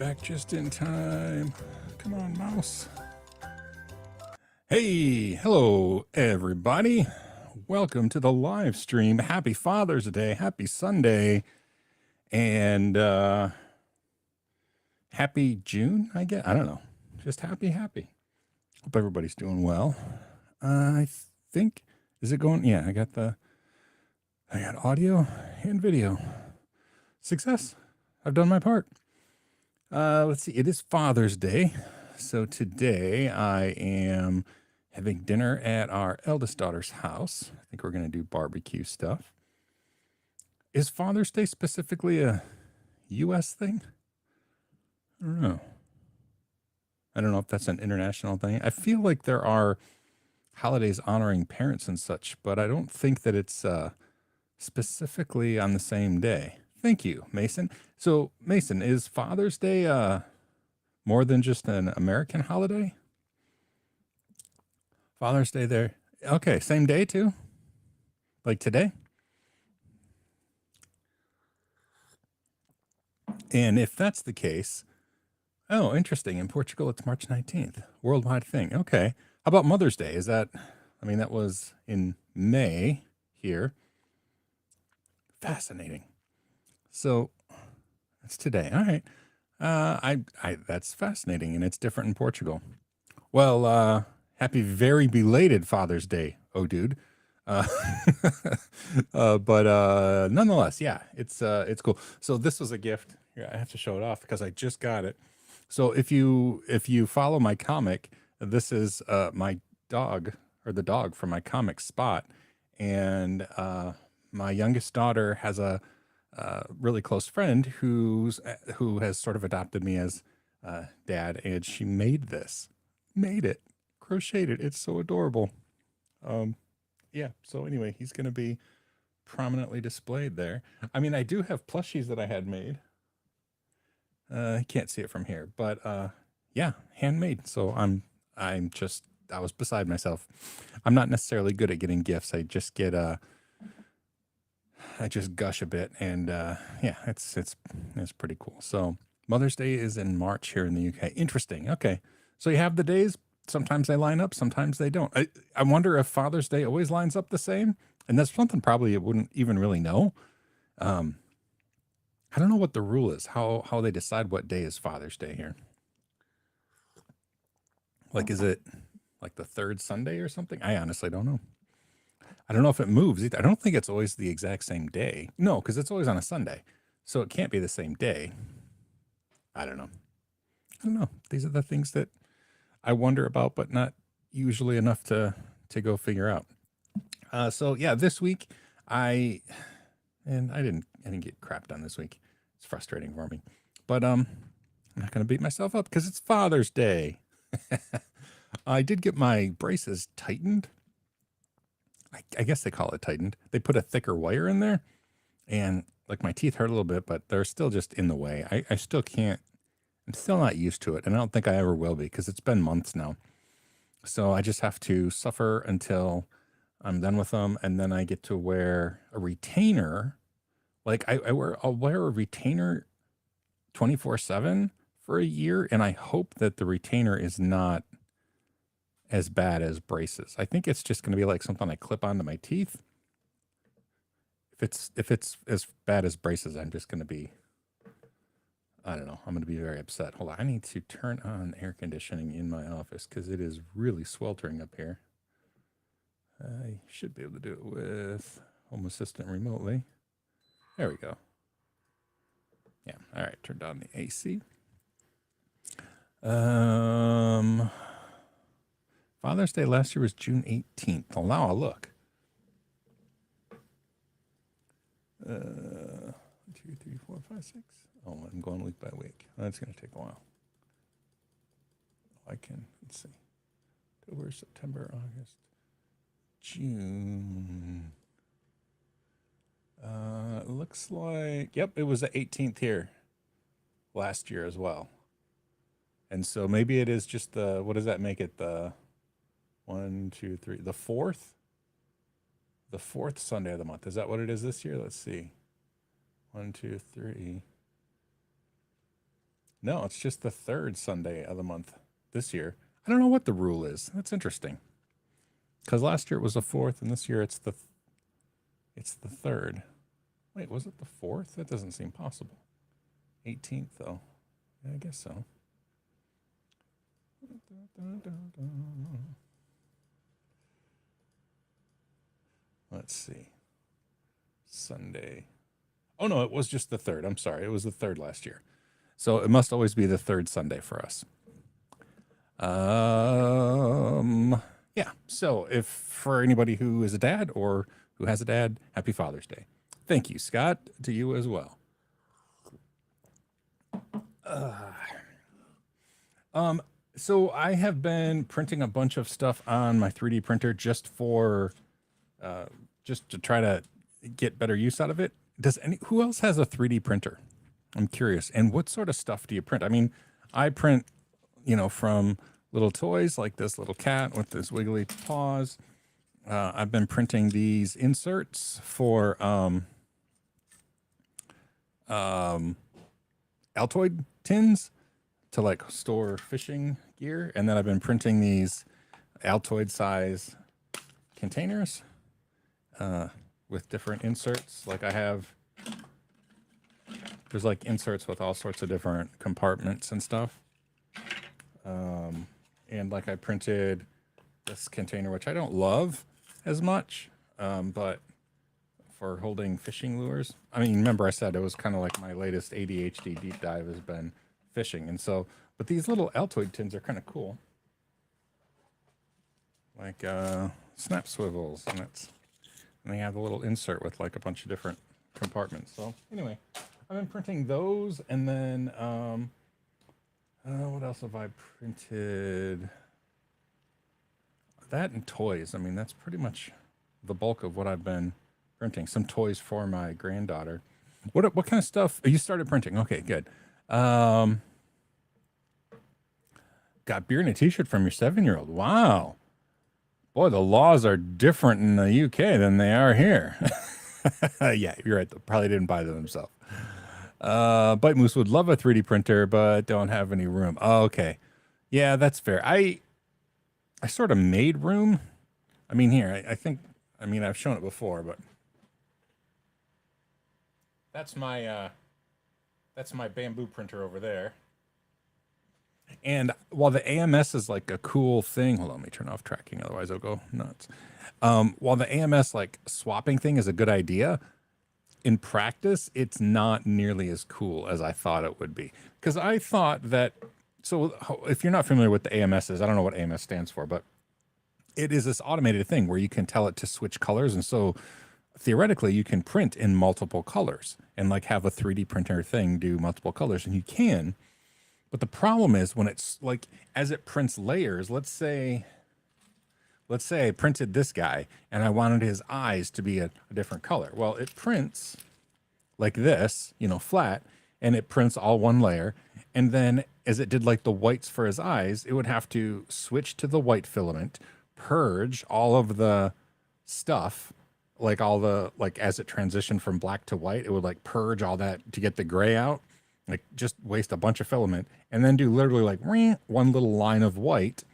back just in time. Come on, mouse. Hey, hello, everybody. Welcome to the live stream. Happy Father's Day. Happy Sunday. And happy June, I guess. I don't know. Just happy. Hope everybody's doing well. I think, is it going? Yeah, I got audio and video. Success. I've done my part. Let's see. It is Father's Day. So today I am having dinner at our eldest daughter's house. I think we're going to do barbecue stuff. Is Father's Day specifically a U.S. thing? I don't know. I don't know if that's an international thing. I feel like there are holidays honoring parents and such, but I don't think that it's specifically on the same day. Thank you, Mason. So, Mason, is Father's Day more than just an American holiday? Father's Day there. Okay, same day too? Like today? And if that's the case, oh, interesting. In Portugal, it's March 19th. Worldwide thing. Okay. How about Mother's Day? Is that, that was in May here. Fascinating. So it's today. All right. That's fascinating, and it's different in Portugal. Well, happy very belated Father's Day, oh dude. But nonetheless, yeah, it's cool. So this was a gift. Here, I have to show it off because I just got it. So if you follow my comic, this is my dog, or the dog from my comic Spot, and my youngest daughter has a really close friend who has sort of adopted me as dad, and she made it, crocheted it. It's so adorable. Yeah. So anyway, he's going to be prominently displayed there. I mean, I do have plushies that I had made. I can't see it from here, but yeah, handmade. So I was beside myself. I'm not necessarily good at getting gifts. I just get I just gush a bit, and yeah, it's pretty cool. So Mother's Day is in March here in the UK. Interesting. Okay, so you have the days. Sometimes they line up, sometimes they don't. I wonder if Father's Day always lines up the same, and that's something probably it wouldn't even really know. I don't know what the rule is, how they decide what day is Father's Day here. Like, is it like the third Sunday or something? I honestly don't know. I don't know if it moves either. I don't think it's always the exact same day. No, because it's always on a Sunday. So it can't be the same day. I don't know. These are the things that I wonder about, but not usually enough to go figure out. So yeah, this week I didn't get crapped on this week. It's frustrating for me, but I'm not going to beat myself up because it's Father's Day. I did get my braces tightened. I guess they call it tightened. They put a thicker wire in there, and like my teeth hurt a little bit, but they're still just in the way. I still can't. I'm still not used to it, and I don't think I ever will be because it's been months now. So I just have to suffer until I'm done with them, and then I get to wear a retainer. Like I'll wear a retainer 24/7 for a year, and I hope that the retainer is not as bad as braces. I think it's just going to be like something I clip onto my teeth. If it's as bad as braces, I'm just going to be, I don't know. I'm going to be very upset. Hold on. I need to turn on air conditioning in my office because it is really sweltering up here. I should be able to do it with Home Assistant remotely. There we go. Yeah. All right. Turn down the AC. Father's Day last year was June 18th. Oh, now I'll look. 1, 2, 3, 4, 5, 6. Oh, I'm going week by week. That's going to take a while. I can, let's see. October, September, August, June. It looks like, yep, it was the 18th here last year as well. And so maybe it is just the, what does that make it? The 1, 2, 3, the fourth Sunday of the month. Is that what it is this year? Let's see. 1, 2, 3. No, it's just the third Sunday of the month this year. I don't know what the rule is. That's interesting. Because last year it was the fourth, and this year it's the third. Wait, was it the fourth? That doesn't seem possible. 18th though. Yeah, I guess so. Let's see. Sunday. Oh no, it was just the third. I'm sorry. It was the third last year. So it must always be the third Sunday for us. Yeah. So if for anybody who is a dad or who has a dad, happy Father's Day. Thank you, Scott. To you as well. So I have been printing a bunch of stuff on my 3D printer just for, just to try to get better use out of it. Who else has a 3D printer? I'm curious. And what sort of stuff do you print? I mean, I print, from little toys like this little cat with this wiggly paws. I've been printing these inserts for Altoid tins to like store fishing gear, and then I've been printing these Altoid size containers with different inserts. Like there's like inserts with all sorts of different compartments and stuff. And like I printed this container, which I don't love as much, but for holding fishing lures. I mean, remember I said it was kind of like my latest ADHD deep dive has been fishing. And so, but these little Altoid tins are kind of cool. Like snap swivels, and they have a little insert with like a bunch of different compartments. So anyway, I've been printing those, and then what else have I printed? That and toys. I mean, that's pretty much the bulk of what I've been printing. Some toys for my granddaughter. What kind of stuff? You started printing. Okay, good. Got beer and a t-shirt from your 7-year-old. Wow. Boy, the laws are different in the UK than they are here. Yeah, you're right. They probably didn't buy them themselves. Bite Moose would love a 3D printer, but don't have any room. Oh, okay. Yeah, that's fair. I sort of made room. I mean, here, I think, I've shown it before, but that's my bamboo printer over there. And while the AMS is like a cool thing, hold on, let me turn off tracking, otherwise I'll go nuts. While the AMS like swapping thing is a good idea, in practice, it's not nearly as cool as I thought it would be. Because I thought that, so if you're not familiar with the AMS is, I don't know what AMS stands for, but it is this automated thing where you can tell it to switch colors. And so theoretically, you can print in multiple colors and like have a 3D printer thing do multiple colors, and you can. But the problem is when it's like, as it prints layers, let's say I printed this guy and I wanted his eyes to be a different color. Well, it prints like this, flat, and it prints all one layer. And then as it did like the whites for his eyes, it would have to switch to the white filament, purge all of the stuff, like as it transitioned from black to white, it would like purge all that to get the gray out. Like just waste a bunch of filament, and then do literally like one little line of white,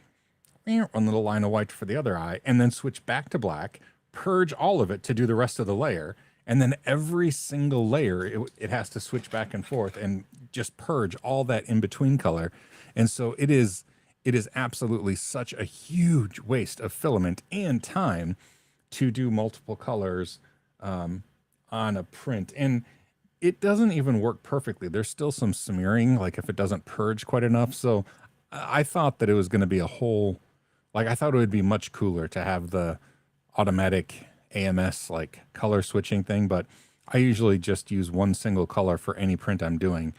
one little line of white for the other eye, and then switch back to black, purge all of it to do the rest of the layer. And then every single layer, it has to switch back and forth and just purge all that in between color. And so it is absolutely such a huge waste of filament and time to do multiple colors on a print. And it doesn't even work perfectly. There's still some smearing, like if it doesn't purge quite enough. So I thought that it was going to be I thought it would be much cooler to have the automatic AMS like color switching thing, but I usually just use one single color for any print I'm doing.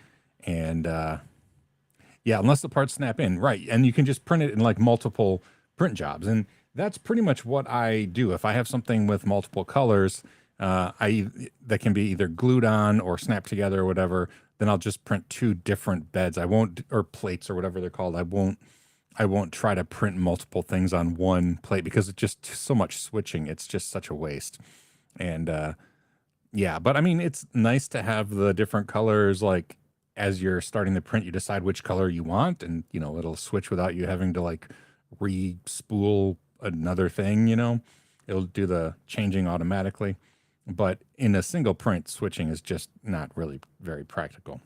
And yeah, unless the parts snap in, right. And you can just print it in like multiple print jobs. And that's pretty much what I do. If I have something with multiple colors, that can be either glued on or snapped together or whatever, then I'll just print two different beds. Or plates or whatever they're called. I won't try to print multiple things on one plate because it's just so much switching. It's just such a waste. And yeah, but I mean, it's nice to have the different colors like as you're starting the print, you decide which color you want, and it'll switch without you having to like re-spool another thing. It'll do the changing automatically. But in a single print, switching is just not really very practical.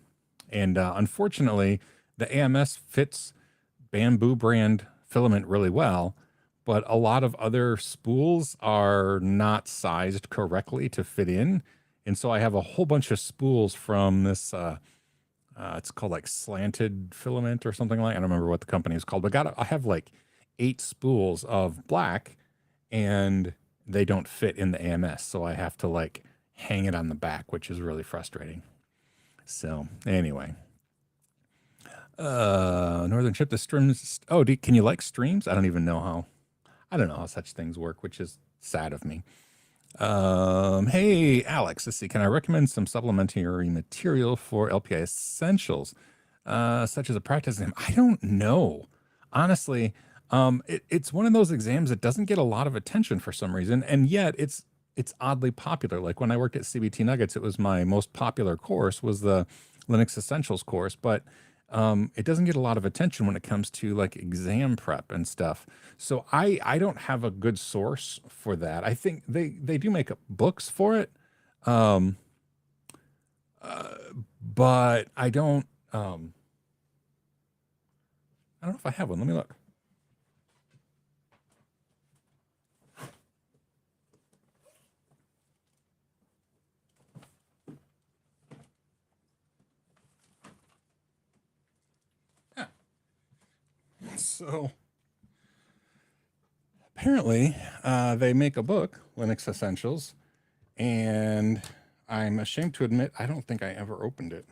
And unfortunately, the AMS fits Bamboo brand filament really well, but a lot of other spools are not sized correctly to fit in. And so I have a whole bunch of spools from this, it's called like slanted filament or something like, I don't remember what the company is called, but I have like 8 spools of black, and they don't fit in the AMS. So I have to like hang it on the back, which is really frustrating. So anyway, Northern Chip, the streams. Oh, can you like streams? I don't know how such things work, which is sad of me. Hey, Alex, let's see. Can I recommend some supplementary material for LPI Essentials, such as a practice exam? I don't know. Honestly, it's one of those exams that doesn't get a lot of attention for some reason, and yet it's oddly popular. Like when I worked at CBT Nuggets, it was my most popular course was the Linux Essentials course, but it doesn't get a lot of attention when it comes to like exam prep and stuff. So I don't have a good source for that. I think they do make up books for it, but I don't know if I have one. Let me look. So apparently they make a book, Linux Essentials, and I'm ashamed to admit I don't think I ever opened it.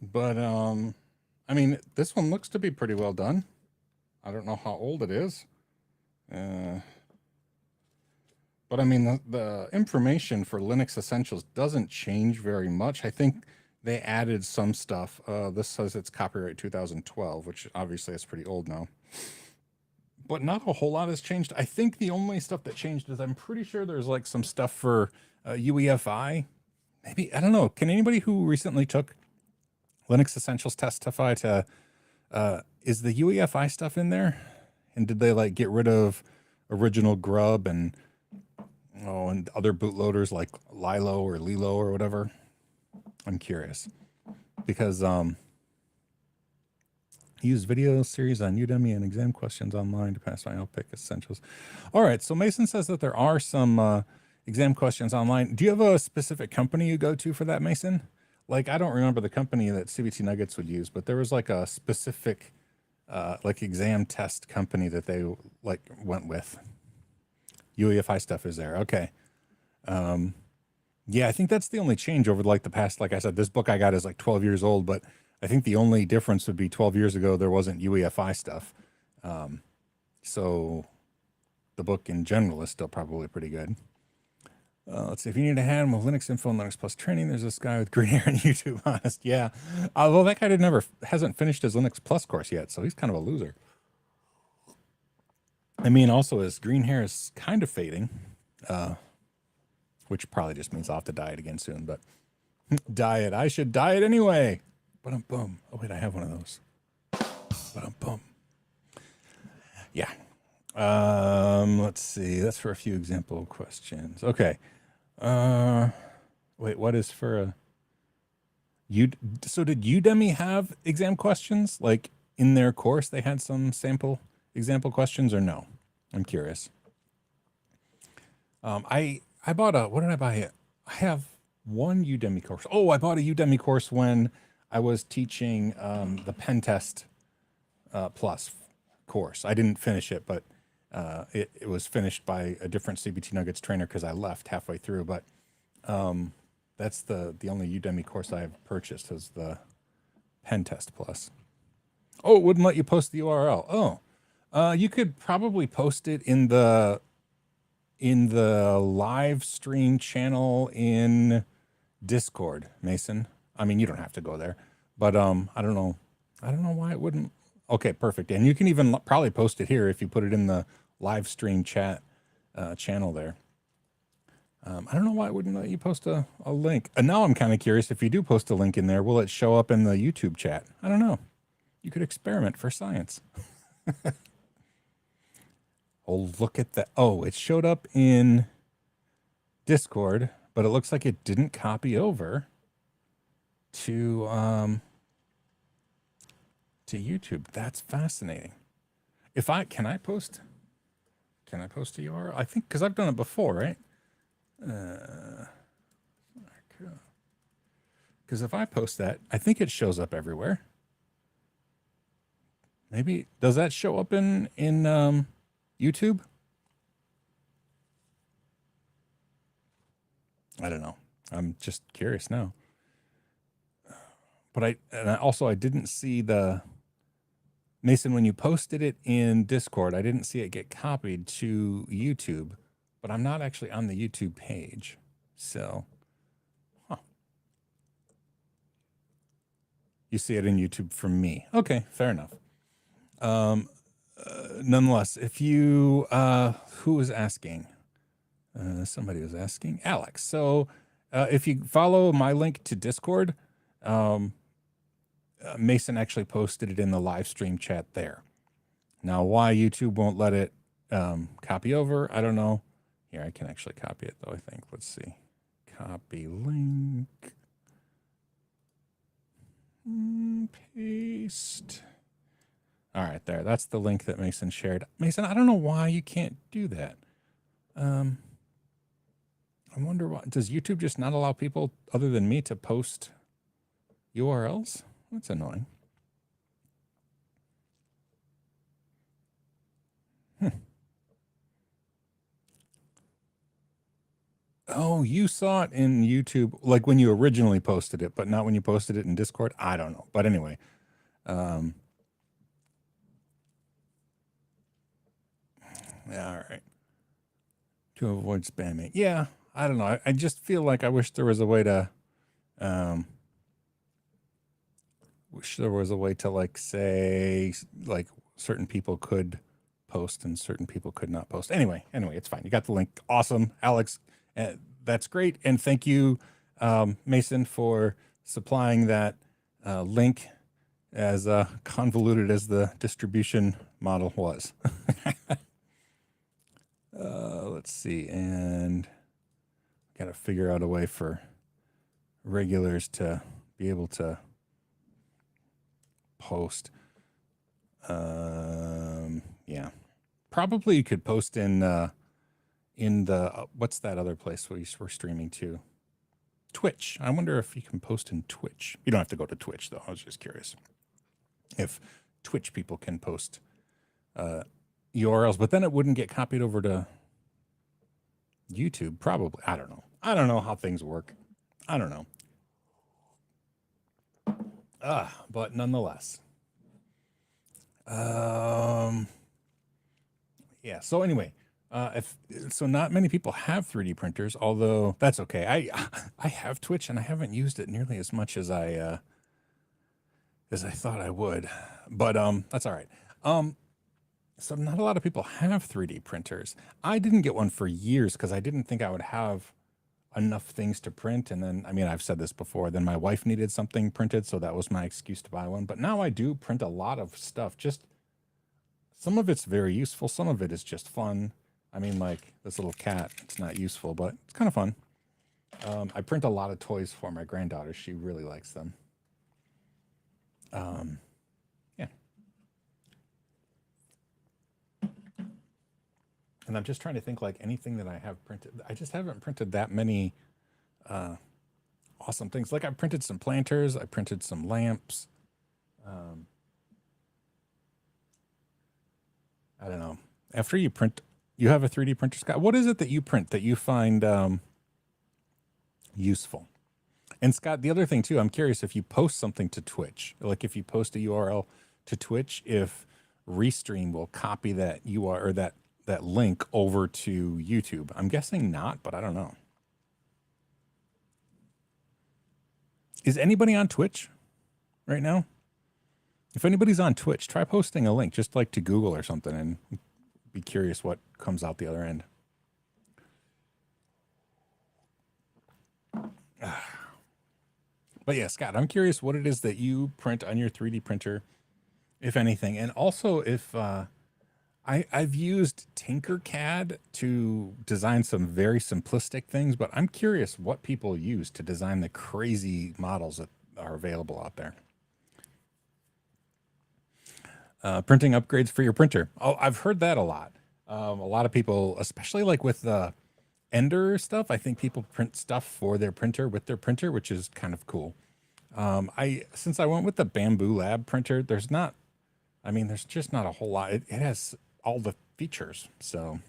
But I mean, this one looks to be pretty well done. I don't know how old it is. But I mean, the information for Linux Essentials doesn't change very much. I think they added some stuff. This says it's copyright 2012, which obviously is pretty old now. But not a whole lot has changed. I think the only stuff that changed is I'm pretty sure there's like some stuff for UEFI. Maybe, I don't know. Can anybody who recently took Linux Essentials testify to, is the UEFI stuff in there? And did they like get rid of original Grub and other bootloaders like Lilo or Lilo or whatever? I'm curious because use video series on Udemy and exam questions online to pass my LPIC Essentials. All right, so Mason says that there are some exam questions online. Do you have a specific company you go to for that, Mason? Like, I don't remember the company that CBT Nuggets would use, but there was like a specific like exam test company that they like went with. UEFI stuff is there. Okay. Yeah, I think that's the only change over like the past, like I said, this book I got is like 12 years old, but I think the only difference would be 12 years ago, there wasn't UEFI stuff. So the book in general is still probably pretty good. Let's see, if you need a hand with Linux info and Linux Plus training, there's this guy with green hair on YouTube, honest. Yeah. Well, that guy hasn't finished his Linux Plus course yet, so he's kind of a loser. I mean, also his green hair is kind of fading, which probably just means I'll have to dye it again soon, but diet. I should dye it anyway. Boom. Oh, wait, I have one of those. Boom. Yeah. Let's see. That's for a few example questions. Okay. Wait, what is for a... So did Udemy have exam questions? Like in their course, they had some sample example questions or no? I'm curious. I bought what did I buy? I have one Udemy course. Oh, I bought a Udemy course when I was teaching the Pen Test Plus course. I didn't finish it, but it was finished by a different CBT Nuggets trainer because I left halfway through. But that's the only Udemy course I've purchased is the Pen Test Plus. Oh, it wouldn't let you post the URL. Oh, you could probably post it in the live stream channel in Discord, Mason. I mean, you don't have to go there, but I don't know why it wouldn't. Okay, perfect. And you can even probably post it here if you put it in the live stream chat channel there. I don't know why it wouldn't let you post a link. And now I'm kind of curious, if you do post a link in there, will it show up in the YouTube chat? I don't know. You could experiment for science. Oh, look at that. Oh, it showed up in Discord, but it looks like it didn't copy over to YouTube. That's fascinating. Can I post a URL? I think, because I've done it before, right? Because if I post that, I think it shows up everywhere. Maybe, does that show up in YouTube? I don't know. I'm just curious now. But I didn't see the Mason, when you posted it in Discord, I didn't see it get copied to YouTube, but I'm not actually on the YouTube page. So, you see it in YouTube from me. Okay, fair enough. Nonetheless, if you, who was asking? Somebody was asking. Alex. So, if you follow my link to Discord, Mason actually posted it in the live stream chat there. Now, why YouTube won't let it copy over, I don't know. Here, I can actually copy it, though, I think. Let's see. Copy link. Paste. All right, there. That's the link that Mason shared. Mason, I don't know why you can't do that. I wonder why. Does YouTube just not allow people other than me to post URLs? That's annoying. Oh, you saw it in YouTube, like when you originally posted it, but not when you posted it in Discord? I don't know. But anyway. Yeah, all right. To avoid spamming. Yeah, I don't know. I just feel like I wish there was a way to... like, say, like, certain people could post and certain people could not post. Anyway, it's fine. You got the link. Awesome, Alex. That's great. And thank you, Mason, for supplying that link, as convoluted as the distribution model was. Let's see. And got to figure out a way for regulars to be able to post. Yeah, probably you could post in the what's that other place we're streaming to? Twitch. I wonder if you can post in Twitch. You don't have to go to Twitch, though. I was just curious if Twitch people can post URLs, but then it wouldn't get copied over to YouTube. Probably. I don't know. I don't know how things work. I don't know. But nonetheless. Yeah. So anyway, not many people have 3D printers, although that's okay. I have Twitch and I haven't used it nearly as much as I thought I would, but that's all right. So not a lot of people have 3D printers. I didn't get one for years because I didn't think I would have enough things to print. And then, I mean, I've said this before, then my wife needed something printed, so that was my excuse to buy one. But now I do print a lot of stuff. Just some of it's very useful. Some of it is just fun. I mean, like this little cat, it's not useful, but it's kind of fun. I print a lot of toys for my granddaughter. She really likes them. Yeah. And I'm just trying to think, like, anything that I have printed. I just haven't printed that many awesome things. Like, I printed some planters. I printed some lamps. I don't know. After you print, you have a 3D printer, Scott. What is it that you print that you find useful? And Scott, the other thing too, I'm curious if you post something to Twitch, like if you post a URL to Twitch, if Restream will copy that URL or that link over to YouTube. I'm guessing not, but I don't know. Is anybody on Twitch right now? If anybody's on Twitch, try posting a link just like to Google or something and be curious what comes out the other end. But yeah, Scott, I'm curious what it is that you print on your 3D printer, if anything, and also if I've used Tinkercad to design some very simplistic things, but I'm curious what people use to design the crazy models that are available out there. Printing upgrades for your printer. Oh, I've heard that a lot. A lot of people, especially like with the Ender stuff, I think people print stuff for their printer with their printer, which is kind of cool. Since I went with the Bamboo Lab printer, there's just not a whole lot. It has all the features. So,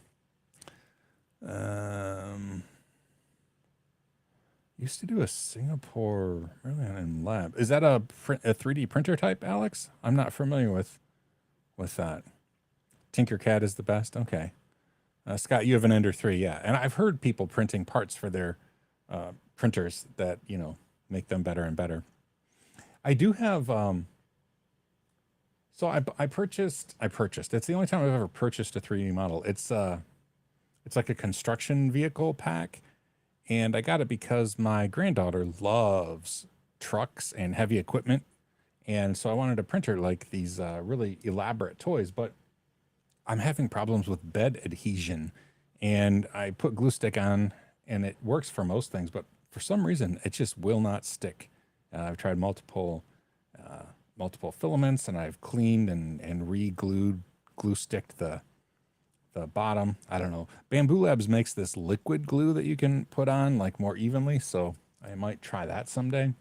used to do a Singapore in lab. Is that a 3D printer type, Alex? I'm not familiar with that. Tinkercad is the best. Okay. Scott, you have an Ender 3, yeah. And I've heard people printing parts for their printers that, make them better and better. I do have, so I purchased, it's the only time I've ever purchased a 3D model. It's like a construction vehicle pack. And I got it because my granddaughter loves trucks and heavy equipment. And so I wanted a printer like these really elaborate toys, but I'm having problems with bed adhesion, and I put glue stick on and it works for most things, but for some reason it just will not stick. I've tried multiple filaments, and I've cleaned and re-glued, glue sticked the bottom. I don't know. Bamboo Labs makes this liquid glue that you can put on like more evenly, so I might try that someday.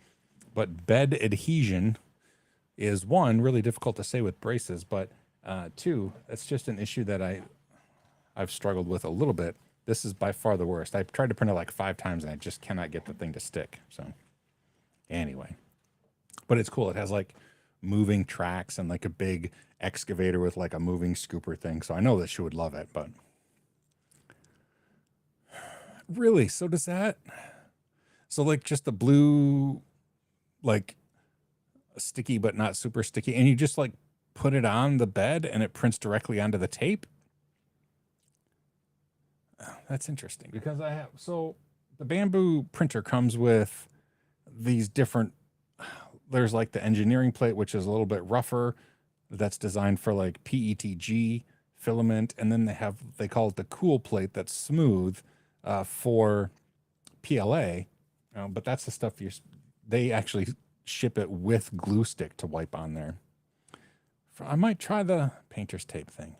But bed adhesion is, one, really difficult to say with braces, but two, that's just an issue that I've struggled with a little bit. This is by far the worst. I've tried to print it like 5 times and I just cannot get the thing to stick. So anyway, but it's cool. It has like moving tracks and like a big excavator with like a moving scooper thing. So I know that she would love it, but really, so like just the blue, like sticky, but not super sticky. And you just like put it on the bed and it prints directly onto the tape. Oh, that's interesting because the Bamboo printer comes with these different, there's like the engineering plate, which is a little bit rougher. That's designed for like PETG filament. And then they call it the cool plate that's smooth for PLA. But that's the stuff they actually ship it with glue stick to wipe on there. I might try the painter's tape thing.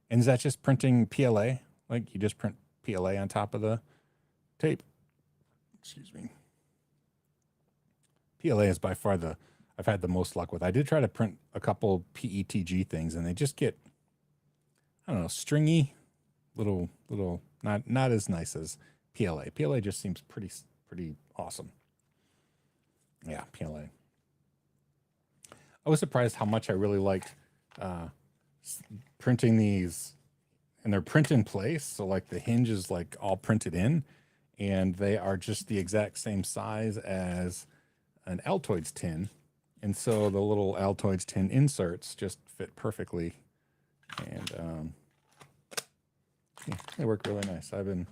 And is that just printing PLA? Like you just print PLA on top of the tape? Excuse me. PLA is by far I've had the most luck with. I did try to print a couple PETG things and they just get, I don't know, stringy, little, not as nice as PLA. PLA just seems pretty awesome. Yeah, PLA. I was surprised how much I really liked printing these, and they're print in place. So like the hinge is like all printed in, and they are just the exact same size as an Altoids tin. And so the little Altoids tin inserts just fit perfectly. And yeah, they work really nice. I've been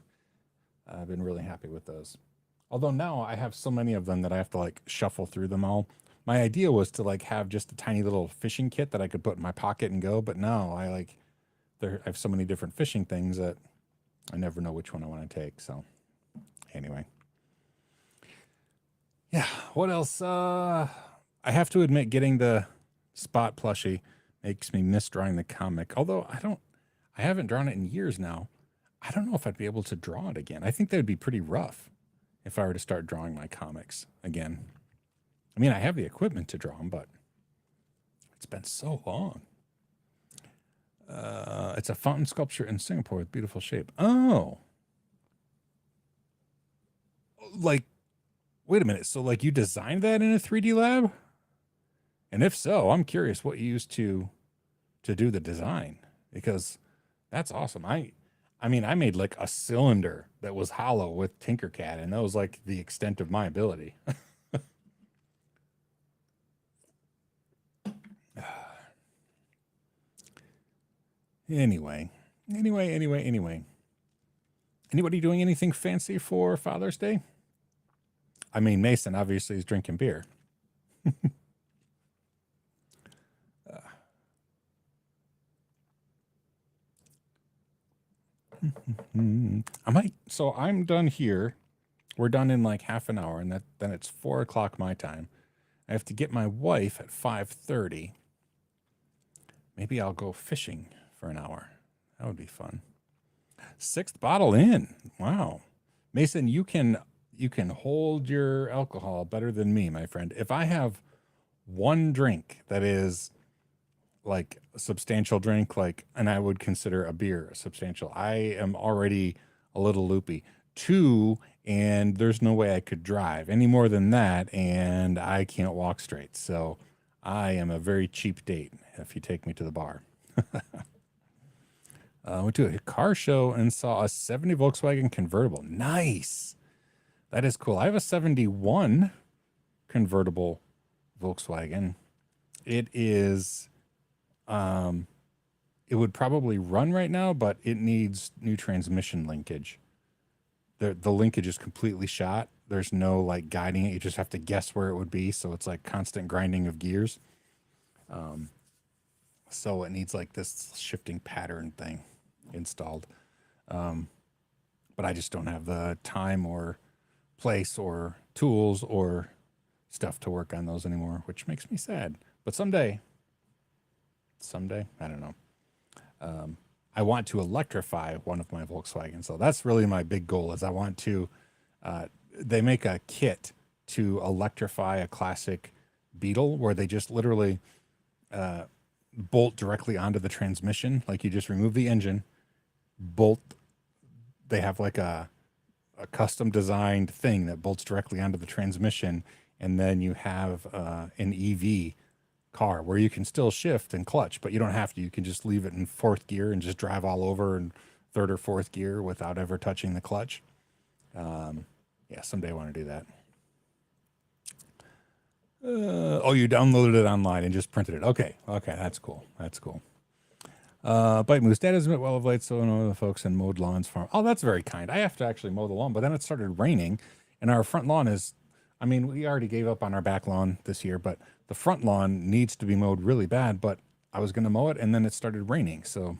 really happy with those. Although now I have so many of them that I have to like shuffle through them all. My idea was to like have just a tiny little fishing kit that I could put in my pocket and go, but now I have so many different fishing things that I never know which one I want to take. So anyway, yeah. What else? I have to admit, getting the Spot plushie makes me miss drawing the comic. Although I haven't drawn it in years now. I don't know if I'd be able to draw it again. I think that would be pretty rough if I were to start drawing my comics again. I mean, I have the equipment to draw them, but it's been so long. It's a fountain sculpture in Singapore with beautiful shape. Oh. Like, wait a minute. So, like, you designed that in a 3D lab? And if so, I'm curious what you used to do the design, because that's awesome. I mean, I made like a cylinder that was hollow with Tinkercad, and that was like the extent of my ability. Anyway. Anybody doing anything fancy for Father's Day? I mean, Mason obviously is drinking beer. I might. So I'm done here. We're done in like half an hour, and then it's 4:00 my time. I have to get my wife at 5:30. Maybe I'll go fishing for an hour. That would be fun. 6th bottle in. Wow. Mason, you can hold your alcohol better than me, my friend. If I have one drink that is like a substantial drink, like, and I would consider a beer a substantial, I am already a little loopy. 2, and there's no way I could drive any more than that, and I can't walk straight. So I am a very cheap date if you take me to the bar. Went to a car show and saw a 70 Volkswagen convertible. Nice. That is cool. I have a 71 convertible Volkswagen. It is, it would probably run right now, but it needs new transmission linkage. The linkage is completely shot. There's no like guiding it. You just have to guess where it would be. So it's like constant grinding of gears. So it needs like this shifting pattern thing installed. But I just don't have the time or place or tools or stuff to work on those anymore, which makes me sad. But someday, I don't know. I want to electrify one of my Volkswagens. So that's really my big goal is I want to, they make a kit to electrify a classic Beetle where they just literally bolt directly onto the transmission. Like you just remove the engine, bolt. They have like a custom designed thing that bolts directly onto the transmission. And then you have an EV car where you can still shift and clutch, but you don't have to. You can just leave it in 4th gear and just drive all over in 3rd or 4th gear without ever touching the clutch. Yeah, someday I want to do that. Oh, you downloaded it online and just printed it. Okay, that's cool. Bite Moose, Dad has been well of late, so one of the folks in mowed lawns farm. Oh, that's very kind. I have to actually mow the lawn, but then it started raining, and our front lawn is, I mean, we already gave up on our back lawn this year, but the front lawn needs to be mowed really bad, but I was going to mow it, and then it started raining, so,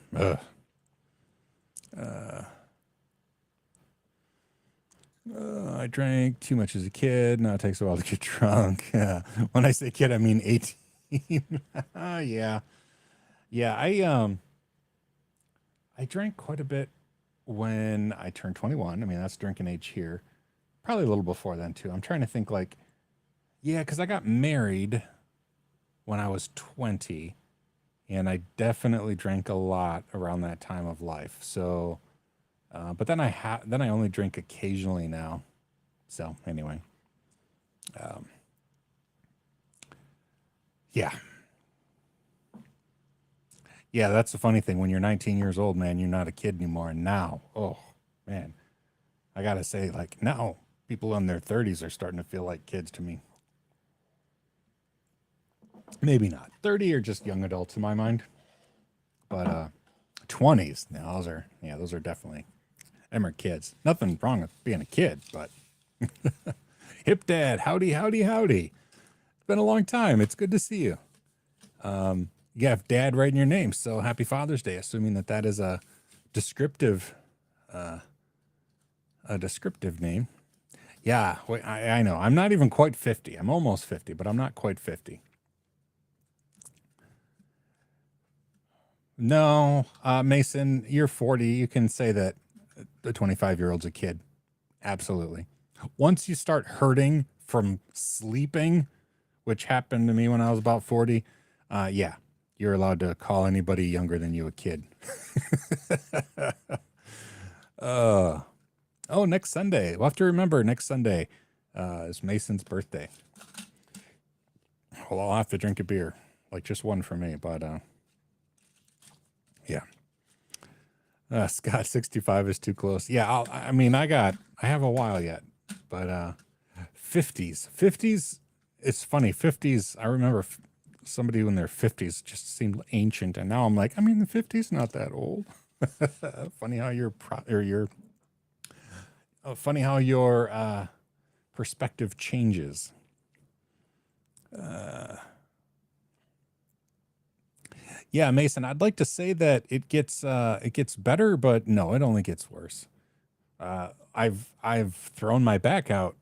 I drank too much as a kid. Now it takes a while to get drunk. Yeah. When I say kid, I mean 18. Yeah. I drank quite a bit when I turned 21. I mean, that's drinking age here. Probably a little before then too. I'm trying to think like, yeah, because I got married when I was 20, and I definitely drank a lot around that time of life. So, but then I only drink occasionally now. So anyway, yeah. Yeah, that's the funny thing. When you're 19 years old, man, you're not a kid anymore. And now, oh, man, I got to say, like, now people in their 30s are starting to feel like kids to me. Maybe not. 30 are just young adults in my mind. But 20s, now those are definitely, them are kids. Nothing wrong with being a kid, but hip dad, howdy. It's been a long time. It's good to see you. You have dad right in your name, so happy Father's Day, assuming that is a descriptive name. Yeah, I know. I'm not even quite 50. I'm almost 50, but I'm not quite 50. No, Mason, you're 40. You can say that the 25-year-old's a kid. Absolutely. Once you start hurting from sleeping, which happened to me when I was about 40, yeah, you're allowed to call anybody younger than you a kid. Oh, next Sunday. We'll have to remember next Sunday is Mason's birthday. Well, I'll have to drink a beer, like just one for me, but yeah. Scott, 65 is too close. Yeah, I have a while yet, but 50s. It's funny. 50s. I remember somebody in their 50s just seemed ancient, and now I'm like, I mean, the 50s not that old. Funny how funny how your perspective changes. Yeah, Mason, I'd like to say that it gets better, but no, it only gets worse. I've thrown my back out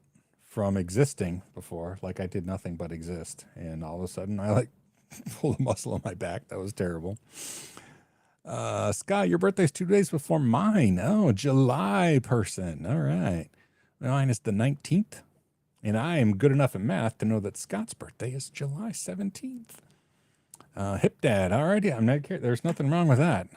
from existing before, like I did nothing but exist, and all of a sudden I like pulled a muscle on my back. That was terrible. Scott, your birthday's 2 days before mine. Oh, July person. All right. Mine is the 19th, and I am good enough at math to know that Scott's birthday is July 17th. Hip dad. All right. Yeah, I'm not. There's nothing wrong with that.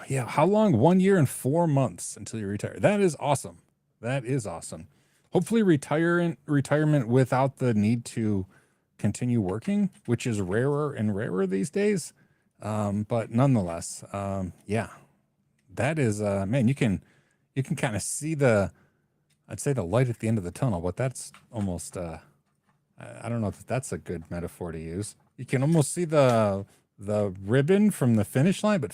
Yeah. How long? 1 year and 4 months until you retire. That is awesome. That is awesome. Hopefully retirement without the need to continue working, which is rarer and rarer these days. But nonetheless, yeah, that is, man, you can kind of see I'd say the light at the end of the tunnel, but that's almost, I don't know if that's a good metaphor to use. You can almost see the ribbon from the finish line, but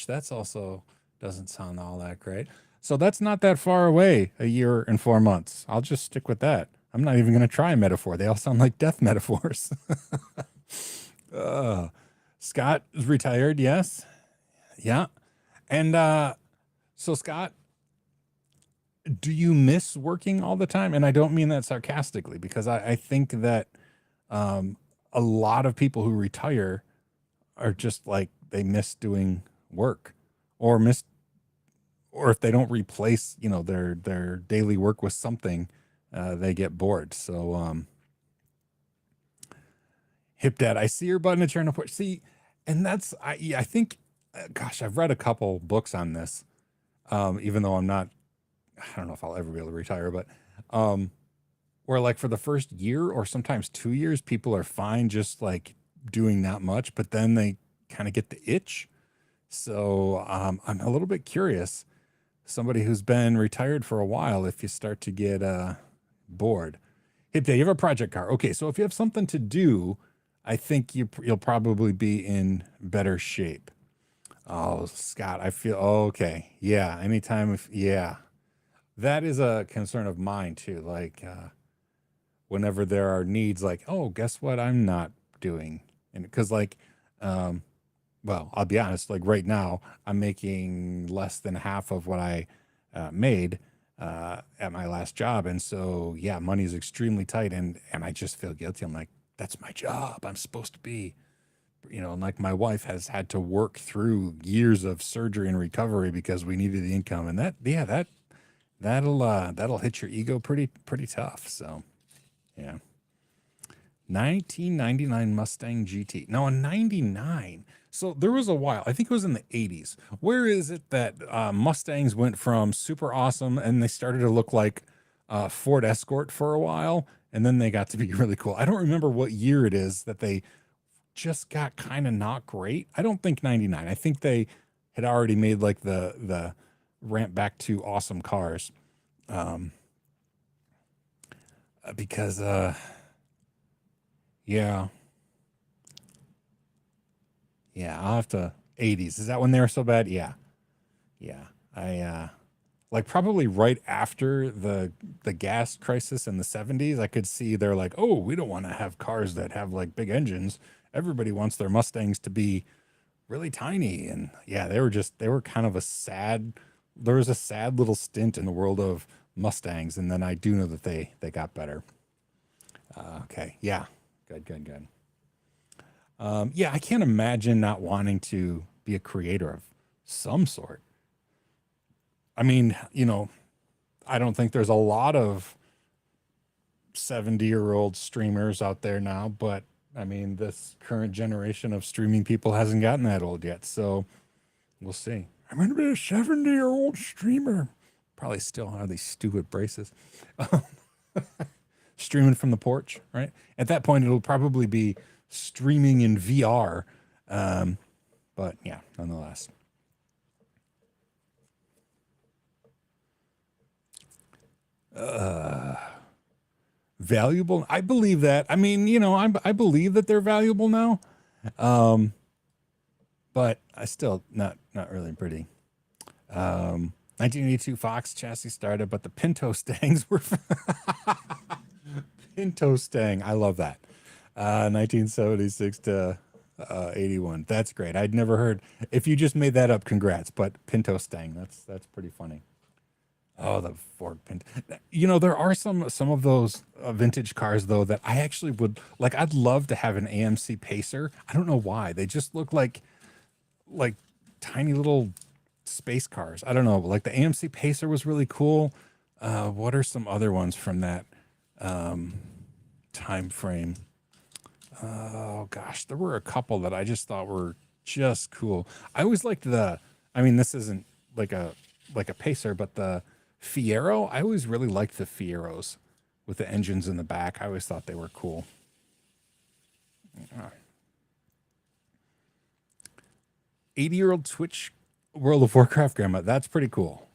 that's also doesn't sound all that great. So that's not that far away, 1 year and 4 months. I'll just stick with that. I'm not even going to try a metaphor. They all sound like death metaphors. Scott is retired. Yes. Yeah. And, so Scott, do you miss working all the time? And I don't mean that sarcastically, because I think that, a lot of people who retire are just like, they miss doing work, or if they don't replace, their daily work with something, they get bored. So, Hip Dad, I see your button to turn up. See, and that's, I think, gosh, I've read a couple books on this, even though I don't know if I'll ever be able to retire, but, where like for the first year or sometimes 2 years, people are fine just like doing not much, but then they kind of get the itch. So, I'm a little bit curious, somebody who's been retired for a while, if you start to get, bored. Hip Dad, you have a project car. Okay. So if you have something to do, I think you'll probably be in better shape. Oh, Scott, I feel okay. Yeah, anytime yeah. That is a concern of mine too. Like whenever there are needs, like, oh, guess what I'm not doing? And because like well, I'll be honest, like right now, I'm making less than half of what I made at my last job. And so yeah, money is extremely tight, and I just feel guilty. I'm like, that's my job. I'm supposed to be, and like my wife has had to work through years of surgery and recovery because we needed the income. And that'll hit your ego pretty tough. So yeah. 1999 Mustang GT. No, in 99. So there was a while, I think it was in the 80s. Where is it that Mustangs went from super awesome and they started to look like Ford Escort for a while, and then they got to be really cool. I don't remember what year it is that they just got kind of not great. I don't think 99. I think they had already made like the ramp back to awesome cars. Because yeah, I'll have to 80s. Is that when they were so bad? Yeah. I like probably right after the gas crisis in the 70s, I could see they're like, oh, we don't want to have cars that have like big engines. Everybody wants their Mustangs to be really tiny. And yeah, they were kind of there was a sad little stint in the world of Mustangs. And then I do know that they got better. Okay. Yeah. Good. Yeah, I can't imagine not wanting to be a creator of some sort. I mean, I don't think there's a lot of 70-year-old streamers out there now, but I mean, this current generation of streaming people hasn't gotten that old yet. So we'll see. I'm going to be a 70-year-old streamer. Probably still have these stupid braces. Streaming from the porch, right? At that point, it'll probably be streaming in VR. But yeah, nonetheless. Valuable. I believe that. I mean, I believe that they're valuable now. But I still not really pretty. 1982 Fox chassis started, but the Pinto Stangs were Pinto Stang. I love that. 1976 to 81. That's great. I'd never heard. If you just made that up, congrats. But Pinto Stang. That's pretty funny. Oh, the Ford Pinto. You know, there are some of those vintage cars though that I actually would like. I'd love to have an AMC Pacer. I don't know why. They just look like tiny little space cars. I don't know. Like the AMC Pacer was really cool. What are some other ones from that time frame? Oh gosh, there were a couple that I just thought were just cool. I always liked I mean, this isn't like a Pacer, but the Fiero. I always really liked the Fieros with the engines in the back. I always thought they were cool. 80-year-old Twitch World of Warcraft grandma. That's pretty cool.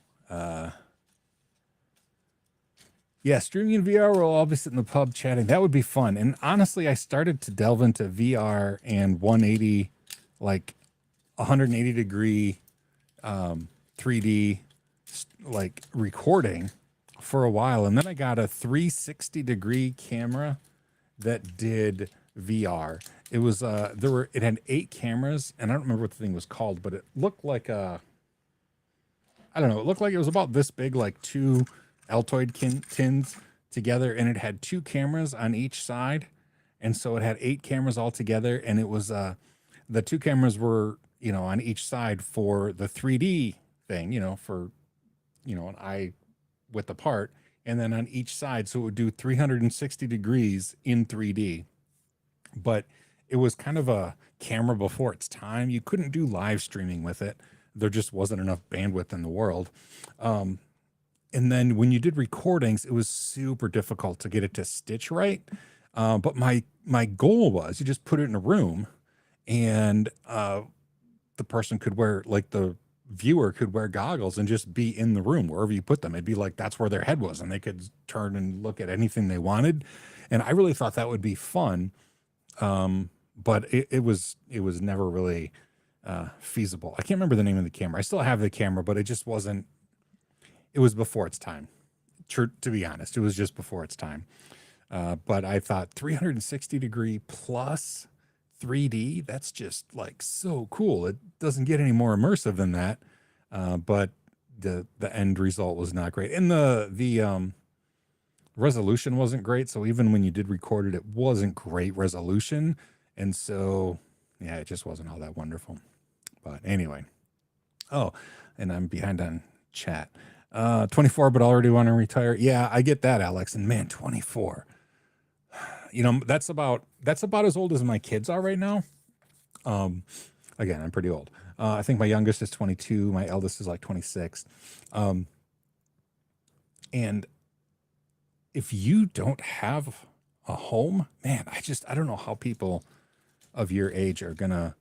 Yeah, streaming in VR, we'll all be sitting in the pub chatting. That would be fun. And honestly, I started to delve into VR and 180, like 180 degree 3D like recording for a while. And then I got a 360 degree camera that did VR. It was it had 8 cameras, and I don't remember what the thing was called, but it looked like I don't know, it looked like it was about this big, like 2 Altoid tins together, and it had 2 cameras on each side, and so it had 8 cameras all together, and it was the 2 cameras were, you know, on each side for the 3D thing, you know, for, you know, an eye width apart, and then on each side, so it would do 360 degrees in 3D. But it was kind of a camera before its time. You couldn't do live streaming with it. There just wasn't enough bandwidth in the world. And then when you did recordings, it was super difficult to get it to stitch right. But my goal was you just put it in a room, and the person could wear, like the viewer could wear goggles and just be in the room wherever you put them. It'd be like that's where their head was, and they could turn and look at anything they wanted. And I really thought that would be fun. But it was never really feasible. I can't remember the name of the camera. I still have the camera, but it just wasn't. It was before its time. To be honest, it was just before its time. But I thought 360 degree plus 3D, that's just like so cool. It doesn't get any more immersive than that. But the end result was not great. And the resolution wasn't great. So even when you did record it, it wasn't great resolution. And so, yeah, it just wasn't all that wonderful. But anyway. Oh, and I'm behind on chat. 24, but already want to retire. Yeah, I get that, Alex. And man, 24. You know, that's about as old as my kids are right now. Again, I'm pretty old. I think my youngest is 22. My eldest is like 26. And if you don't have a home, man, I don't know how people of your age are gonna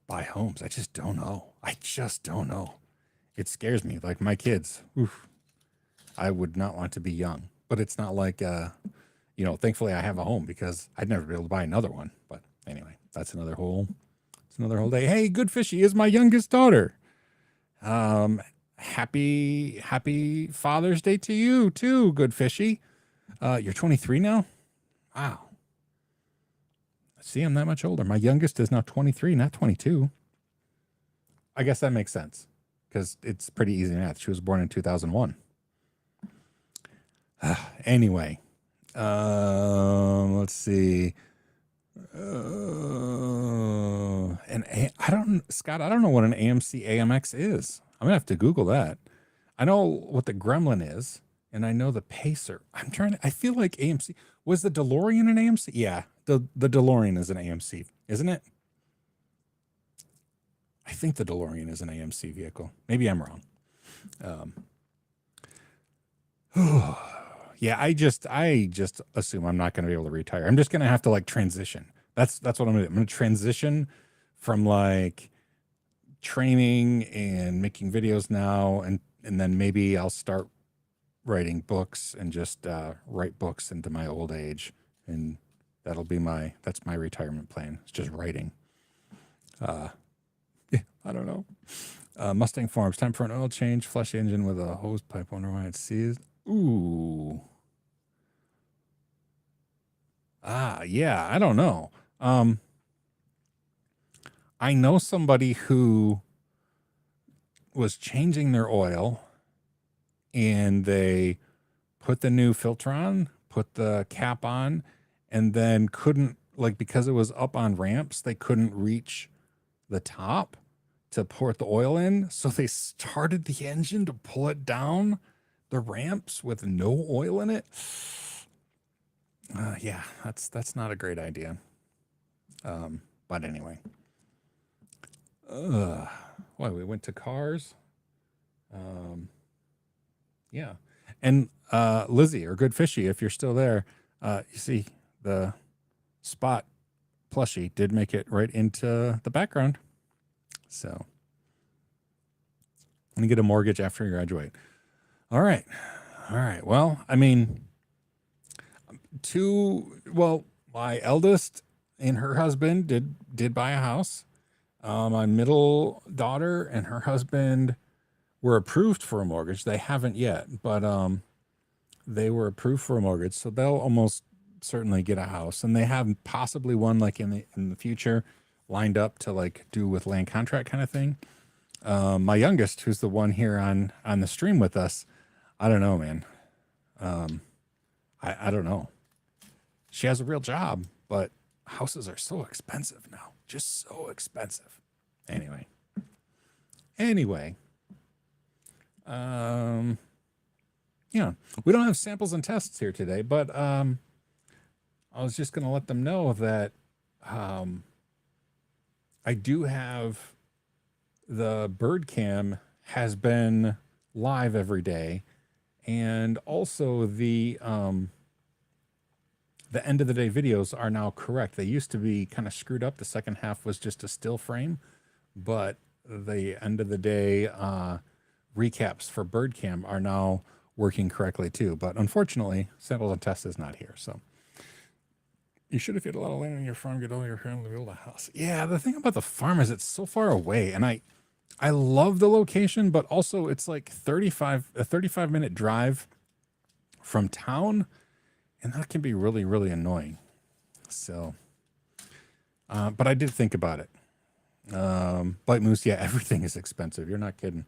buy homes. I just don't know. It scares me. Like my kids, oof, I would not want to be young. But it's not like, you know, thankfully I have a home because I'd never be able to buy another one. But anyway, that's another whole day. Hey, Good Fishy is my youngest daughter. Happy Father's Day to you too, Good Fishy. You're 23 now? Wow. See, I'm that much older. My youngest is now 23, not 22. I guess that makes sense because it's pretty easy math. She was born in 2001. Anyway, let's see. And I don't know what an AMC AMX is. I'm gonna have to Google that. I know what the Gremlin is, and I know the Pacer. I feel like AMC was the DeLorean an AMC? Yeah, the DeLorean is an AMC, isn't it? I think the DeLorean is an AMC vehicle. Maybe I'm wrong. Yeah, I just assume I'm not going to be able to retire. I'm just going to have to like transition. That's what I'm going to do. I'm going to transition from like training and making videos now, and then maybe I'll start writing books and just write books into my old age, and that's my retirement plan. It's just writing. Yeah, I don't know. Mustang Farms. Time for an oil change. Flush engine with a hose pipe. Wonder why it seized. Ooh. Yeah. I don't know. I know somebody who was changing their oil, and they put the new filter on, put the cap on, and then couldn't, like, because it was up on ramps, they couldn't reach the top to pour the oil in. So they started the engine to pull it down the ramps with no oil in it. Yeah, that's not a great idea. But anyway. We went to cars. Yeah. And Lizzie, or Good Fishy, if you're still there, you see the Spot plushie did make it right into the background. So I'm going to get a mortgage after you graduate. All right. Well, I mean, my eldest and her husband did buy a house. My middle daughter and her husband were approved for a mortgage. They haven't yet, but they were approved for a mortgage, so they'll almost certainly get a house, and they have possibly one like in the future lined up to like do with land contract kind of thing. My youngest, who's the one here on the stream with us, I don't know, man. I don't know. She has a real job, but houses are so expensive now. Just so expensive. Anyway. Yeah, we don't have samples and tests here today, but I was just going to let them know that I do have the bird cam has been live every day, and also the end of the day videos are now correct. They used to be kind of screwed up. The second half was just a still frame, but the end of the day recaps for bird cam are now working correctly too. But unfortunately, samples and tests is not here. So you should, if you had a lot of land on your farm, get all your family to build a house. Yeah, the thing about the farm is it's so far away, and I love the location, but also it's like a 35-minute drive from town, and that can be really, really annoying. So, but I did think about it. Bite Moose, yeah, everything is expensive. You're not kidding.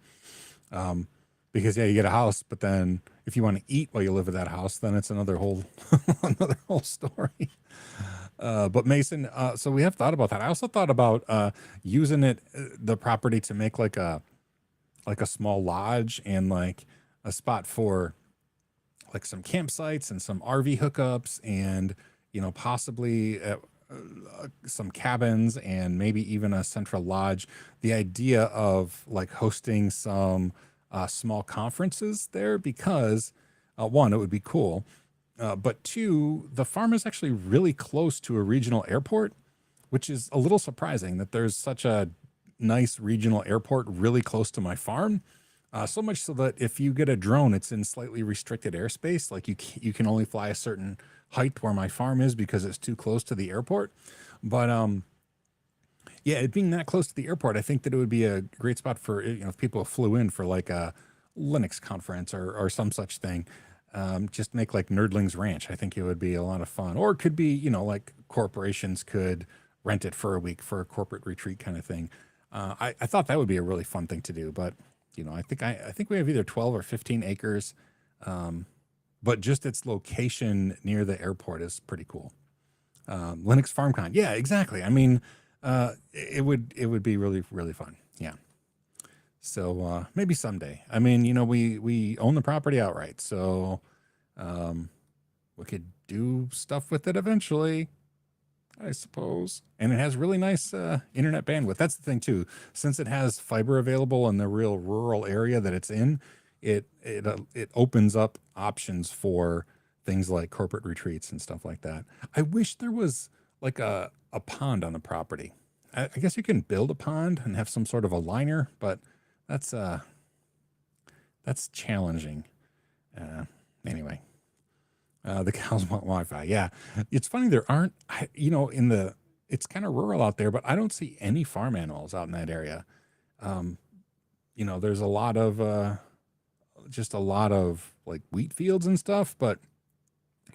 Because yeah, you get a house, but then if you want to eat while you live in that house, then it's another whole story. But Mason, so we have thought about that. I also thought about using the property to make like a small lodge and like a spot for like some campsites and some RV hookups, and possibly some cabins and maybe even a central lodge. The idea of like hosting some small conferences there, because one, it would be cool, but two, the farm is actually really close to a regional airport, which is a little surprising that there's such a nice regional airport really close to my farm. So much so that if you get a drone, it's in slightly restricted airspace. Like you can only fly a certain height where my farm is because it's too close to the airport. But yeah, it being that close to the airport, I think that it would be a great spot for if people flew in for like a Linux conference or some such thing. Just make like Nerdling's Ranch. I think it would be a lot of fun. Or it could be like corporations could rent it for a week for a corporate retreat kind of thing. I thought that would be a really fun thing to do, but I think we have either 12 or 15 acres, but just its location near the airport is pretty cool. Linux FarmCon, yeah, exactly. I mean, it would be really, really fun. Yeah. So maybe someday. I mean, we own the property outright, so we could do stuff with it eventually, I suppose. And it has really nice internet bandwidth. That's the thing too. Since it has fiber available in the real rural area that it's in, it opens up options for things like corporate retreats and stuff like that. I wish there was like a pond on the property. I guess you can build a pond and have some sort of a liner, but that's challenging. Anyway. The cows want Wi-Fi. Yeah. It's funny. There aren't, it's kind of rural out there, but I don't see any farm animals out in that area. you know, there's a lot of just a lot of like wheat fields and stuff, but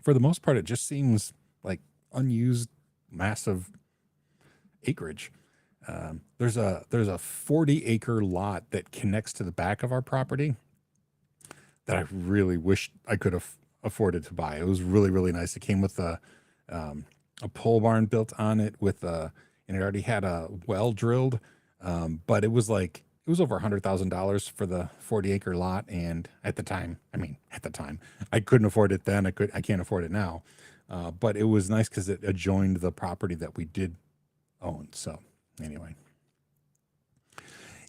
for the most part, it just seems like unused massive acreage. There's a 40-acre lot that connects to the back of our property that I really wish I could have afforded to buy. It was really, really nice. It came with a pole barn built on it and it already had a well drilled. But it was over $100,000 for the 40-acre lot. And at the time, I couldn't afford it then. I can't afford it now. But it was nice because it adjoined the property that we did own. So anyway,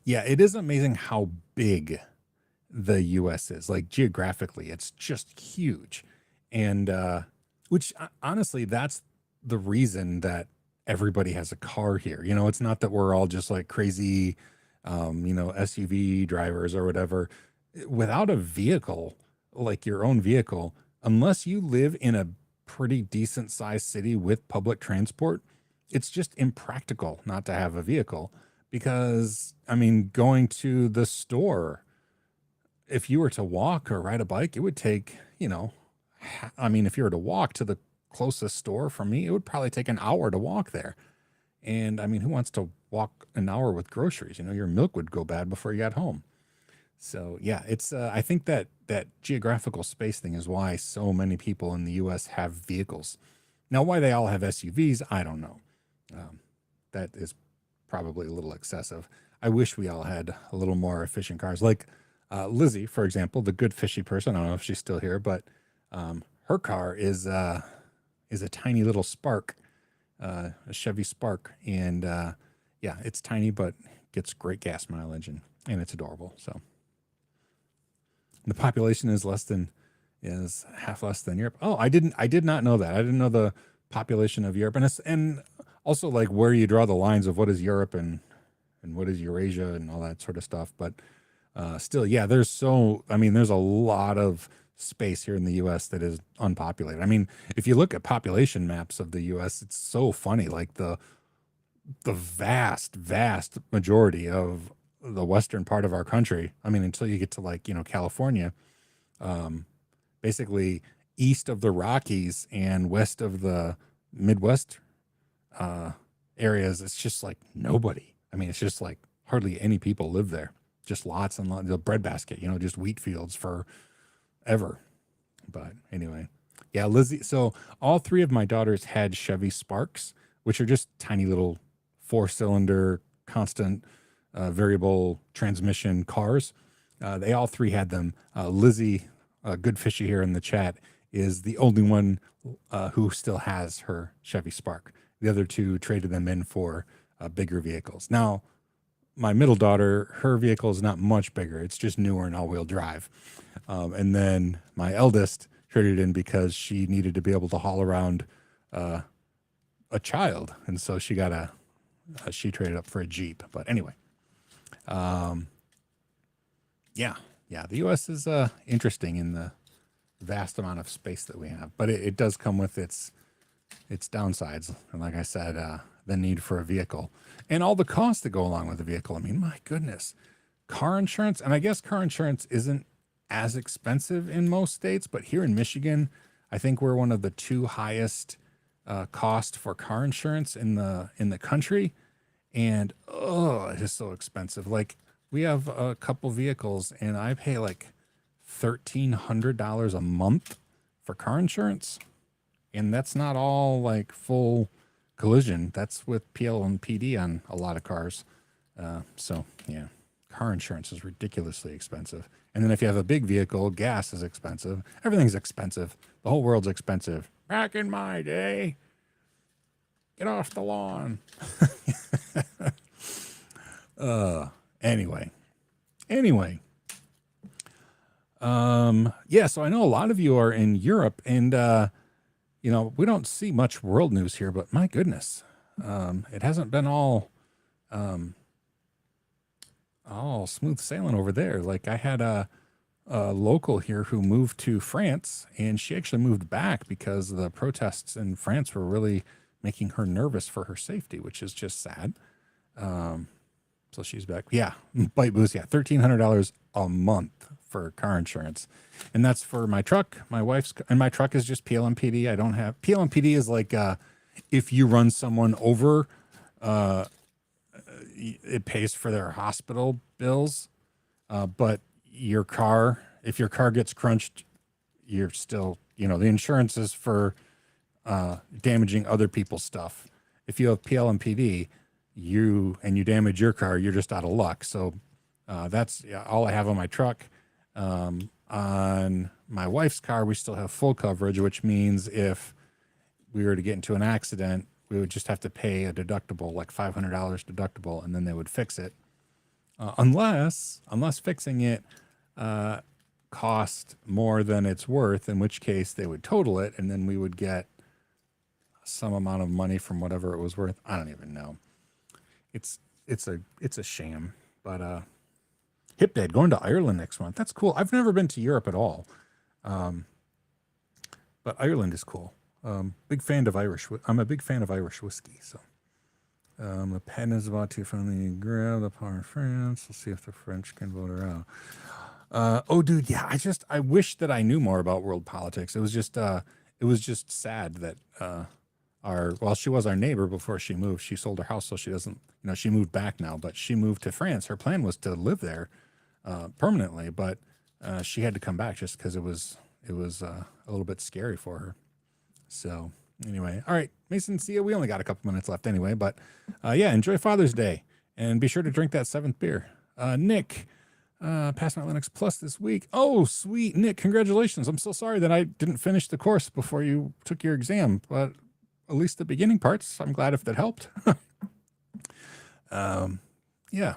yeah, it is amazing how big the US is. Like geographically, it's just huge. And which honestly, that's the reason that everybody has a car here. You know, it's not that we're all just like crazy, SUV drivers or whatever. Without a vehicle, like your own vehicle, unless you live in a pretty decent sized city with public transport, it's just impractical not to have a vehicle because, I mean, going to the store, if you were to walk or ride a bike, it would take, if you were to walk to the closest store from me, it would probably take an hour to walk there. And I mean, who wants to walk an hour with groceries? You know, your milk would go bad before you got home. So yeah, it's I think that geographical space thing is why so many people in the U.S. have vehicles. Now, why they all have SUVs, I don't know. That is probably a little excessive. I wish we all had a little more efficient cars. Like Lizzie, for example, the good fishy person. I don't know if she's still here, but her car is a tiny little Spark, a Chevy Spark, and yeah, it's tiny but gets great gas mileage and it's adorable. So the population is half less than Europe. Oh, I did not know that. I didn't know the population of Europe, and also like where you draw the lines of what is Europe and what is Eurasia and all that sort of stuff. But still, yeah, there's a lot of space here in the U.S. that is unpopulated. I mean, if you look at population maps of the U.S., it's so funny. Like the vast majority of the western part of our country. I mean, until you get to like, California, basically east of the Rockies and west of the Midwest areas, it's just like nobody. I mean, it's just like hardly any people live there. Just lots and lots, the breadbasket, just wheat fields forever. But anyway, yeah, Lizzie. So all three of my daughters had Chevy Sparks, which are just tiny little 4-cylinder, constant variable transmission cars. They all three had them. Lizzie, good fishy here in the chat, is the only one who still has her Chevy Spark. The other two traded them in for bigger vehicles. Now, my middle daughter, her vehicle is not much bigger. It's just newer and all-wheel drive. And then my eldest traded in because she needed to be able to haul around a child. And so she got she traded up for a Jeep. But anyway, yeah, the U.S. is interesting in the vast amount of space that we have. But it does come with its downsides. And like I said, the need for a vehicle and all the costs that go along with the vehicle. I mean, my goodness, car insurance. And I guess car insurance isn't as expensive in most states, but here in Michigan, I think we're one of the two highest cost for car insurance in the country. And it is so expensive. Like we have a couple vehicles and I pay like $1,300 a month for car insurance. And that's not all like full collision. That's with PL and PD on a lot of cars. So yeah, car insurance is ridiculously expensive. And then if you have a big vehicle, gas is expensive. Everything's expensive. The whole world's expensive. Back in my day, get off the lawn. Anyway. Yeah, so I know a lot of you are in Europe and, we don't see much world news here, but my goodness, it hasn't been all smooth sailing over there. Like I had a local here who moved to France, and she actually moved back because the protests in France were really making her nervous for her safety, which is just sad. So she's back. Yeah, Bite Boost. Yeah, $1,300 a month for car insurance, and that's for my truck. My wife's and my truck is just PLMPD. I don't have PLMPD is like if you run someone over, it pays for their hospital bills. But your car, if your car gets crunched, you're still, the insurance is for damaging other people's stuff. If you have PLMPD, you damage your car, you're just out of luck. So that's all I have on my truck. On my wife's car, we still have full coverage, which means if we were to get into an accident, we would just have to pay a deductible, like $500 deductible, and then they would fix it. Unless fixing it cost more than it's worth, in which case they would total it, and then we would get some amount of money from whatever it was worth. I don't even know. It's a sham. But Hip Dad going to Ireland next month. That's cool. I've never been to Europe at all, but Ireland is cool. Big fan of Irish. I'm a big fan of Irish whiskey. So the pen is about to finally grab the power of France. We'll see if the French can vote her out. Oh, dude, yeah. I wish that I knew more about world politics. It was just sad that she was our neighbor before she moved. She sold her house, so she doesn't. She moved back now, but she moved to France. Her plan was to live there permanently, but she had to come back just because it was a little bit scary for her. So anyway, all right, Mason, see you. We only got a couple minutes left anyway, but yeah, enjoy Father's Day and be sure to drink that 7th beer. Nick, passed my Linux Plus this week. Oh, sweet, Nick, congratulations. I'm so sorry that I didn't finish the course before you took your exam, but at least the beginning parts, I'm glad if that helped. Yeah.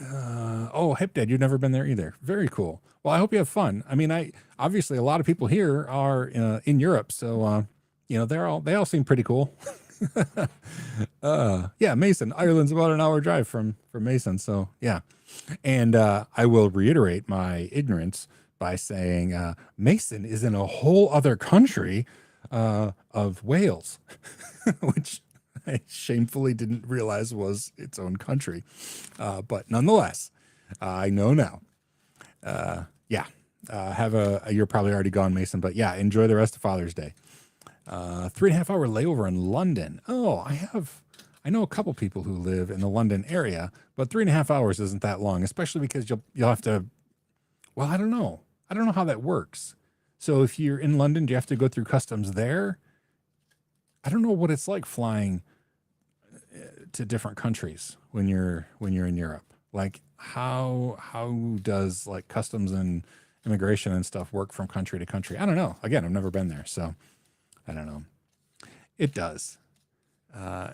Oh, Hip Dad, you've never been there either. Very cool. Well, I hope you have fun. I mean, obviously a lot of people here are in Europe, so they all seem pretty cool. Yeah, Mason, Ireland's about an hour drive from Mason, so yeah. And I will reiterate my ignorance by saying Mason is in a whole other country of Wales, which I shamefully didn't realize was its own country. But nonetheless, I know now. Yeah. You're probably already gone, Mason, but yeah, enjoy the rest of Father's Day. 3.5 hour layover in London. Oh, I know a couple people who live in the London area, but 3.5 hours isn't that long, especially because you'll have to, well, I don't know how that works. So if you're in London, do you have to go through customs there? I don't know what it's like flying to different countries when you're in Europe. Like how does like customs and immigration and stuff work from country to country? I don't know. Again, I've never been there, so I don't know. It does.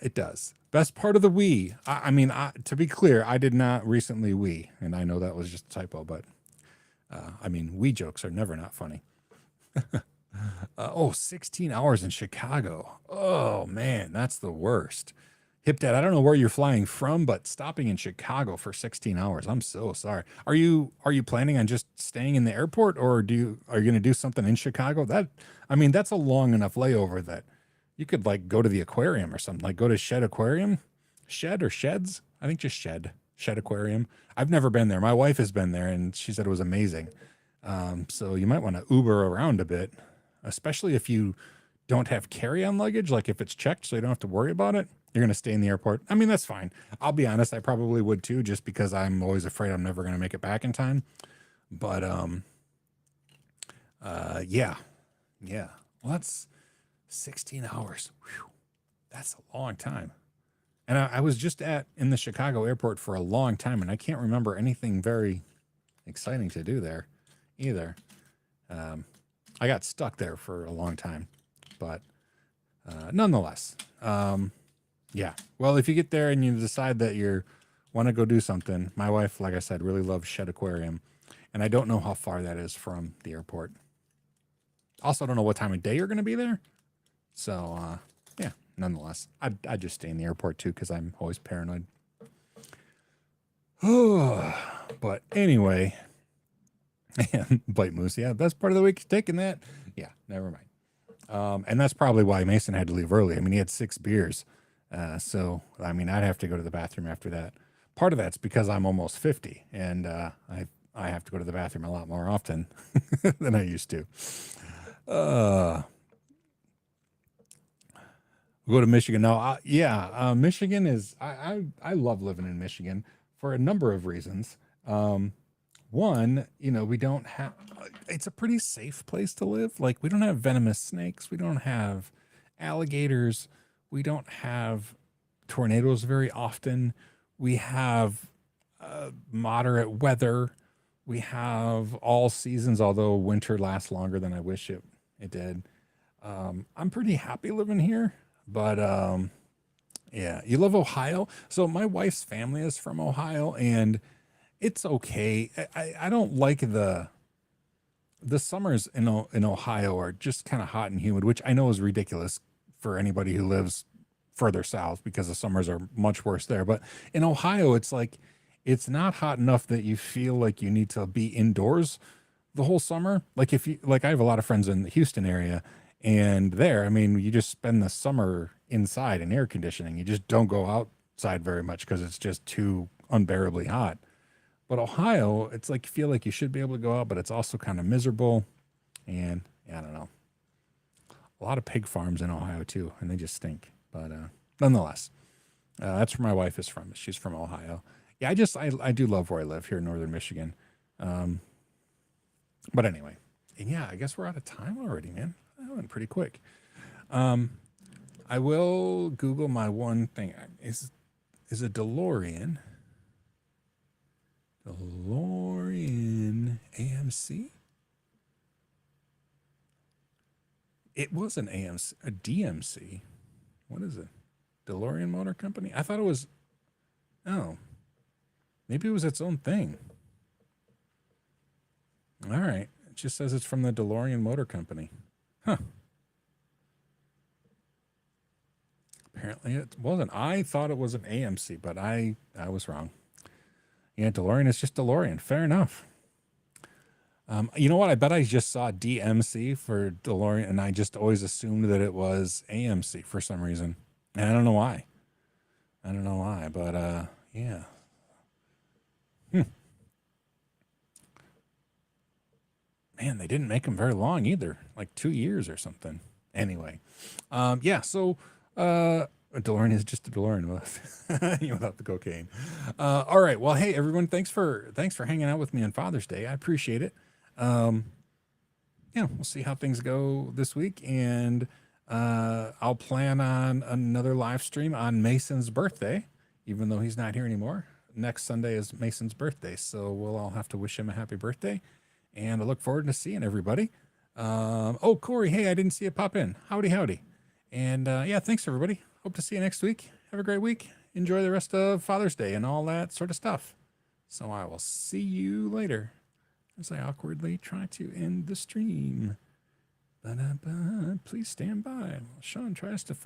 It does. Best part of the Wii. I mean, to be clear, I did not recently Wii, and I know that was just a typo, but I mean, Wii jokes are never not funny. 16 hours in Chicago. Oh man, that's the worst. Hip Dad, I don't know where you're flying from, but stopping in Chicago for 16 hours. I'm so sorry. Are you planning on just staying in the airport, or are you going to do something in Chicago? That's a long enough layover that you could like go to the aquarium or something, like go to Shed Aquarium, Shed or Sheds. I think just Shed Aquarium. I've never been there. My wife has been there and she said it was amazing. So you might want to Uber around a bit, especially if you don't have carry-on luggage, like if it's checked so you don't have to worry about it. You're going to stay in the airport. I mean, that's fine. I'll be honest, I probably would too, just because I'm always afraid I'm never going to make it back in time. But yeah. Well, that's 16 hours. Whew. That's a long time. And I was just in the Chicago airport for a long time, and I can't remember anything very exciting to do there either. I got stuck there for a long time, but nonetheless, yeah. Well, if you get there and you decide that you want to go do something, my wife, like I said, really loves Shed Aquarium, and I don't know how far that is from the airport. Also, don't know what time of day you're going to be there. So, yeah, nonetheless, I just stay in the airport too because I'm always paranoid. But anyway, Bite Moose, yeah, best part of the week is taking that. Yeah, never mind. And that's probably why Mason had to leave early. I mean, he had 6 beers. So, I mean, I'd have to go to the bathroom after that. Part of that's because I'm almost 50 and I have to go to the bathroom a lot more often than I used to. Go to Michigan. No, Michigan is, I love living in Michigan for a number of reasons. One, we don't have, it's a pretty safe place to live. Like, we don't have venomous snakes. We don't have alligators. We don't have tornadoes very often. We have moderate weather. We have all seasons, although winter lasts longer than I wish it did. I'm pretty happy living here, but yeah, you love Ohio. So my wife's family is from Ohio, and it's okay. I don't like the summers in Ohio are just kind of hot and humid, which I know is ridiculous for anybody who lives further south because the summers are much worse there. But in Ohio, it's like it's not hot enough that you feel like you need to be indoors the whole summer. Like if you like, I have a lot of friends in the Houston area, and there, I mean, you just spend the summer inside in air conditioning. You just don't go outside very much because it's just too unbearably hot. But Ohio, it's like you feel like you should be able to go out, but it's also kind of miserable. And yeah, I don't know. A lot of pig farms in Ohio too, and they just stink. But nonetheless, that's where my wife is from. She's from Ohio. Yeah, I do love where I live here in northern Michigan. But anyway, and yeah, I guess we're out of time already, man. That went pretty quick. I will Google my one thing. Is a DeLorean AMC? It was an AMC, a DMC. What is it? DeLorean Motor Company? I thought it was, oh, maybe it was its own thing. All right. It just says it's from the DeLorean Motor Company. Huh. Apparently it wasn't. I thought it was an AMC, but I was wrong. Yeah, DeLorean is just DeLorean. Fair enough. You know what? I bet I just saw DMC for DeLorean, and I just always assumed that it was AMC for some reason. And I don't know why. But yeah. Man, they didn't make them very long either, like 2 years or something. Anyway, yeah. So a DeLorean is just a DeLorean without the cocaine. All right. Well, hey everyone, thanks for hanging out with me on Father's Day. I appreciate it. Yeah, we'll see how things go this week, and I'll plan on another live stream on Mason's birthday, even though he's not here anymore. Next Sunday is Mason's birthday, so we'll all have to wish him a happy birthday, and I look forward to seeing everybody. Oh, Corey, hey, I didn't see it pop in. Howdy. And yeah, thanks everybody. Hope to see you next week. Have a great week. Enjoy the rest of Father's Day and all that sort of stuff. So I will see you later as I awkwardly try to end the stream. Please stand by while Sean tries to